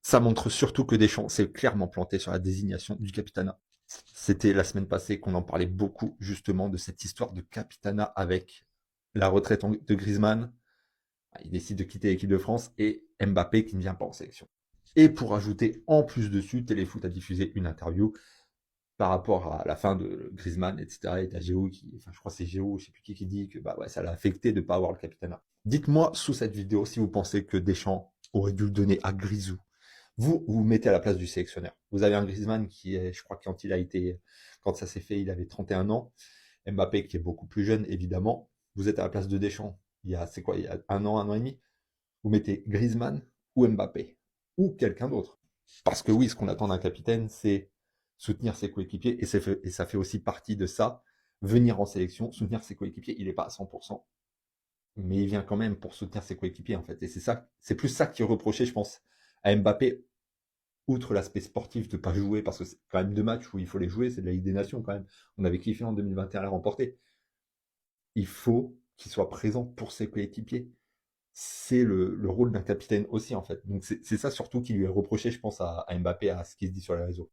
Ça montre surtout que Deschamps s'est clairement planté sur la désignation du capitana. C'était la semaine passée qu'on en parlait beaucoup, justement, de cette histoire de capitana avec la retraite de Griezmann. Il décide de quitter l'équipe de France et Mbappé qui ne vient pas en sélection. Et pour ajouter en plus dessus, Téléfoot a diffusé une interview par rapport à la fin de Griezmann, etc. Et t'as Géo je crois que c'est Géo, je sais plus qui dit que bah ouais, ça l'a affecté de ne pas avoir le capitana. Dites-moi sous cette vidéo si vous pensez que Deschamps aurait dû le donner à Grisou. Vous mettez à la place du sélectionneur. Vous avez un Griezmann qui est, je crois que quand ça s'est fait, il avait 31 ans. Mbappé qui est beaucoup plus jeune, évidemment. Vous êtes à la place de Deschamps. Il y a un an et demi. Vous mettez Griezmann ou Mbappé ou quelqu'un d'autre. Parce que oui, ce qu'on attend d'un capitaine, c'est soutenir ses coéquipiers et ça fait aussi partie de ça. Venir en sélection, soutenir ses coéquipiers, il n'est pas à 100%, mais il vient quand même pour soutenir ses coéquipiers en fait. Et c'est plus ça qui est reproché, je pense, à Mbappé, outre l'aspect sportif de pas jouer, parce que c'est quand même 2 matchs où il faut les jouer, c'est de la Ligue des Nations quand même. On avait kiffé en 2021 à la remporter. Il faut qu'il soit présent pour ses coéquipiers. C'est le rôle d'un capitaine aussi en fait. Donc c'est ça surtout qui lui est reproché, je pense, à Mbappé, à ce qui se dit sur les réseaux.